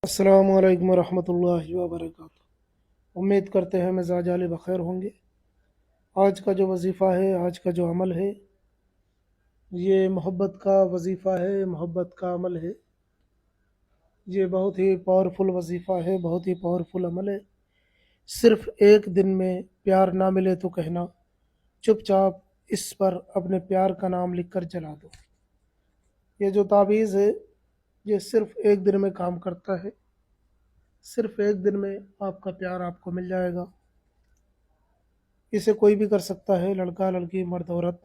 अस्सलामु अलैकुम वरहमतुल्लाहि वबरकातुहू। उम्मीद करते हैं मिजाज आले बखैर होंगे। आज का जो वजीफ़ा है, आज का जो अमल है, ये मोहब्बत का वजीफ़ा है, मोहब्बत का अमल है। ये बहुत ही पावरफुल वजीफ़ा है, बहुत ही पावरफुल अमल है। सिर्फ एक दिन में प्यार ना मिले तो कहना, चुपचाप इस पर अपने प्यार का नाम लिख कर जला दो। ये जो तावीज़ है, ये सिर्फ एक दिन में काम करता है। सिर्फ एक दिन में आपका प्यार आपको मिल जाएगा। इसे कोई भी कर सकता है, लड़का लड़की मर्द औरत।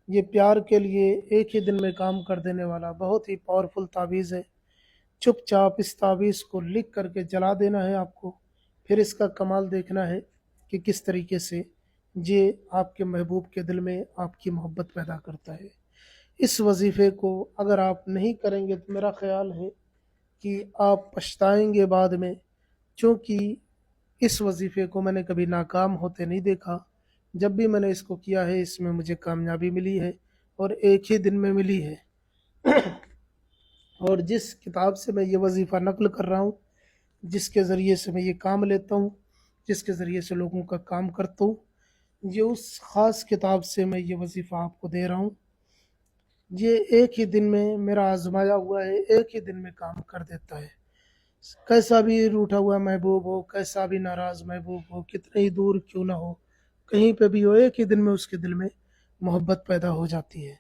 ये प्यार के लिए एक ही दिन में काम कर देने वाला बहुत ही पावरफुल तावीज़ है। चुपचाप इस तावीज़ को लिख करके जला देना है आपको। फिर इसका कमाल देखना है कि किस तरीके से ये आपके महबूब के दिल में आपकी मोहब्बत पैदा करता है। इस वजीफ़े को अगर आप नहीं करेंगे तो मेरा ख्याल है कि आप पछताएंगे बाद में, क्योंकि इस वजीफ़े को मैंने कभी नाकाम होते नहीं देखा। जब भी मैंने इसको किया है, इसमें मुझे कामयाबी मिली है और एक ही दिन में मिली है। और जिस किताब से मैं ये वजीफ़ा नकल कर रहा हूँ, जिसके ज़रिए से मैं ये काम लेता हूँ, जिसके ज़रिए से लोगों का काम करता हूँ, ये उस ख़ास किताब से मैं ये वजीफ़ा आपको दे रहा हूँ। ये एक ही दिन में मेरा आजमाया हुआ है, एक ही दिन में काम कर देता है। कैसा भी रूठा हुआ महबूब हो, कैसा भी नाराज़ महबूब हो, कितने ही दूर क्यों ना हो, कहीं पे भी हो, एक ही दिन में उसके दिल में मोहब्बत पैदा हो जाती है।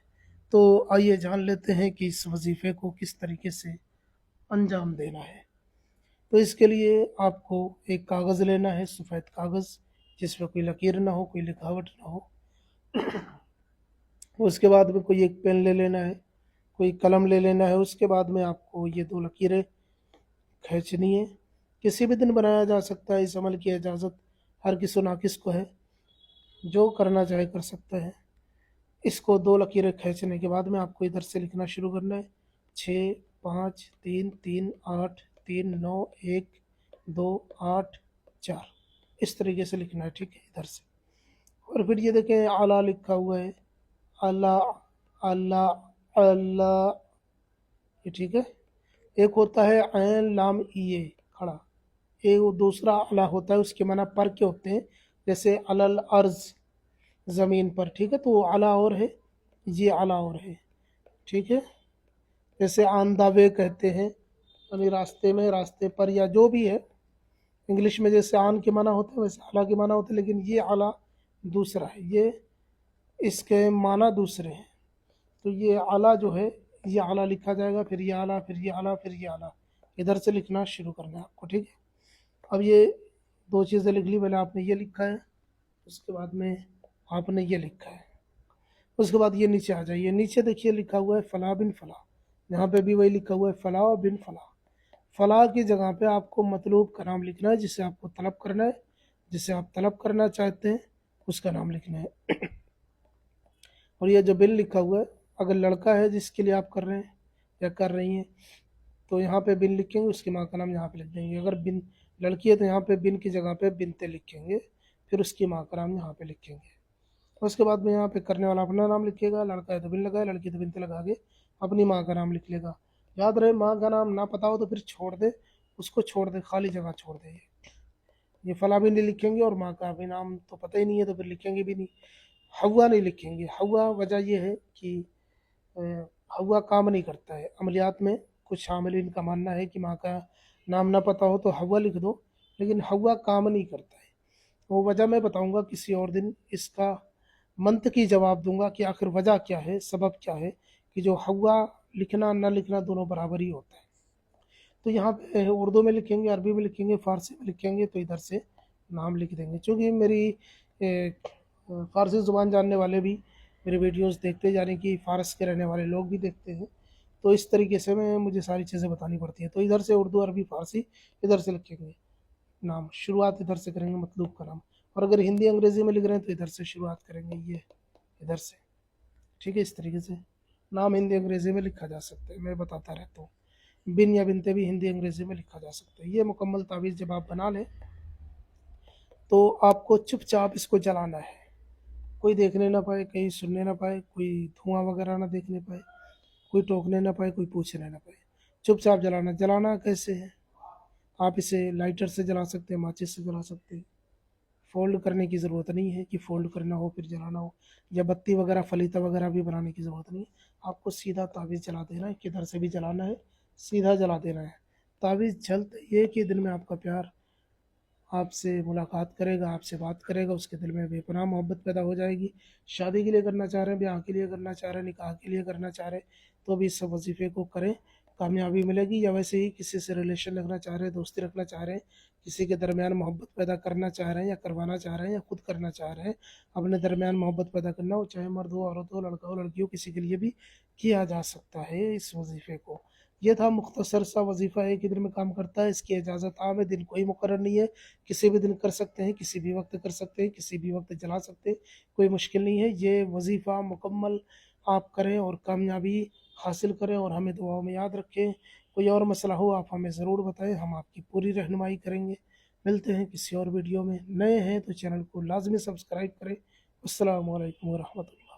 तो आइए जान लेते हैं कि इस वजीफ़े को किस तरीके से अंजाम देना है। तो इसके लिए आपको एक कागज़ लेना है, सफ़ेद कागज़, जिसमें कोई लकीर ना हो, कोई लिखावट ना हो। उसके बाद में कोई एक पेन ले लेना है, कोई कलम ले लेना है। उसके बाद में आपको ये दो लकीरें खींचनी है। किसी भी दिन बनाया जा सकता है, इस अमल की इजाज़त हर किसी नाकिस को है, जो करना चाहे कर सकता है। इसको दो लकीरें खींचने के बाद में आपको इधर से लिखना शुरू करना है। 6 5 3 3 8 3 9 1 2 8 4, इस तरीके से लिखना है, ठीक है, इधर से। और फिर ये देखें आला लिखा हुआ है, अल्लाह अल्लाह अल्लाह, ये ठीक है। एक होता है ऐन लाम ये खड़ा, एक दूसरा अला होता है, उसके माना पर के होते हैं, जैसे अलल अर्ज, ज़मीन पर, ठीक है। तो वो अला और है, ये अला और है, ठीक है। जैसे आंदावे कहते हैं, यानी रास्ते में, रास्ते पर, या जो भी है। इंग्लिश में जैसे आन के माना होता है, वैसे अला के माना होता है, लेकिन ये अला दूसरा है, ये इसके माना दूसरे हैं। तो ये अला जो है, ये अला लिखा जाएगा, फिर ये अला, फिर ये अला, फिर ये अला। इधर से लिखना शुरू करना है आपको, ठीक है। अब ये दो चीज़ें लिख ली, पहले आपने ये लिखा है, उसके बाद में आपने ये लिखा है। उसके बाद ये नीचे आ जाइए, नीचे देखिए लिखा हुआ है फला बिन फला, यहाँ पे भी वही लिखा हुआ है फला बिन फला। फला की जगह पे आपको मतलूब का नाम लिखना है, जिसे आपको तलब करना है, जिसे आप तलब करना चाहते हैं उसका नाम लिखना है। और ये जो बिन लिखा हुआ है, अगर लड़का है जिसके लिए आप कर रहे हैं या कर रही हैं, तो यहाँ पे बिन लिखेंगे, उसकी माँ का नाम यहाँ पे लिख देंगे। अगर बिन लड़की है तो यहाँ पे बिन की जगह पे बिनते लिखेंगे, फिर उसकी माँ का नाम यहाँ पे लिखेंगे। उसके बाद में यहाँ पे करने वाला अपना नाम लिखेगा, लड़का है तो बिन लगाए, लड़की तो बिनते लगा के अपनी माँ का नाम लिख लेगा। याद रहे, माँ का नाम ना पता हो तो फिर छोड़ दे, उसको छोड़ दे, खाली जगह छोड़ दे। ये फला भी नहीं लिखेंगे, और माँ का भी नाम तो पता ही नहीं है तो फिर लिखेंगे भी नहीं। हवा नहीं लिखेंगे, हवा वजह यह है कि अ, हवा काम नहीं करता है अमलियात में। कुछ आमिलीन का मानना है कि माँ का नाम ना पता हो तो हवा लिख दो, लेकिन हवा काम नहीं करता है। वो वजह मैं बताऊंगा किसी और दिन, इसका मंतकी जवाब दूंगा कि आखिर वजह क्या है, सबब क्या है कि जो हवा लिखना ना लिखना दोनों बराबर ही होता है। तो यहाँ पे उर्दू में लिखेंगे, अरबी में लिखेंगे, फ़ारसी में लिखेंगे, तो इधर से नाम लिख देंगे। चूँकि मेरी फ़ारसी ज़ुबान जानने वाले भी मेरे वीडियोस देखते, यानी कि फ़ारस के रहने वाले लोग भी देखते हैं, तो इस तरीके से मैं मुझे सारी चीज़ें बतानी पड़ती हैं। तो इधर से उर्दू, अरबी, फ़ारसी, इधर से लिखेंगे नाम, शुरुआत इधर से करेंगे मतलूब का नाम। और अगर हिंदी अंग्रेज़ी में लिख रहे हैं तो इधर से शुरुआत करेंगे, ये इधर से, ठीक है। इस तरीके से नाम हिंदी अंग्रेज़ी में लिखा जा सकता है, मैं बताता रहता हूँ। बिन या बिनते भी हिंदी अंग्रेज़ी में लिखा जा सकता है। ये मुकम्मल तावीज़ जब आप बना लें तो आपको चुपचाप इसको जलाना है, कोई देखने ना पाए, कहीं सुनने ना पाए, कोई धुआं वगैरह ना देखने पाए, कोई टोकने ना पाए, कोई पूछने ना पाए। चुपचाप जलाना कैसे है, आप इसे लाइटर से जला सकते हैं, माचिस से जला सकते हैं। फोल्ड करने की ज़रूरत नहीं है कि फोल्ड करना हो फिर जलाना हो, या बत्ती वगैरह फलीता वगैरह भी बनाने की ज़रूरत नहीं है। आपको सीधा ताबीज़ जला देना है, किधर से भी जलाना है, सीधा जला देना है। ताबीज़ जलते ही एक ही दिन में आपका प्यार आपसे मुलाकात करेगा, आपसे बात करेगा, उसके दिल में बेपनाह मोहब्बत पैदा हो जाएगी। शादी के लिए करना चाह रहे हैं, ब्याह के लिए करना चाह रहे हैं, निकाह के लिए करना चाह रहे हैं, तो भी इस वजीफ़े को करें, कामयाबी मिलेगी। या वैसे ही किसी से रिलेशन रखना चाह रहे हैं, दोस्ती रखना चाह रहे हैं, किसी के दरमियान मोहब्बत पैदा करना चाह रहे हैं, या करवाना चाह रहे हैं, या खुद करना चाह रहे हैं, अपने दरमियान मोहब्बत पैदा करना हो, चाहे मर्द हो, औरत हो, लड़का हो, लड़की हो, किसी के लिए भी किया जा सकता है इस वजीफ़े को। ये था मुख्तसर सा वजीफ़ा, एक ही दिन में काम करता है। इसकी इजाज़त आम है, दिन कोई मुकर्रर नहीं है, किसी भी दिन कर सकते हैं, किसी भी वक्त कर सकते हैं, किसी भी वक्त जला सकते हैं, कोई मुश्किल नहीं है। ये वजीफ़ा मुकम्मल आप करें और कामयाबी हासिल करें, और हमें दुआओं में याद रखें। कोई और मसला हो आप हमें ज़रूर बताएं, हम आपकी पूरी रहनुमाई करेंगे। मिलते हैं किसी और वीडियो में। नए हैं तो चैनल को लाजमी सब्सक्राइब करें। अस्सलामु अलैकुम व रहमतुल्लाह।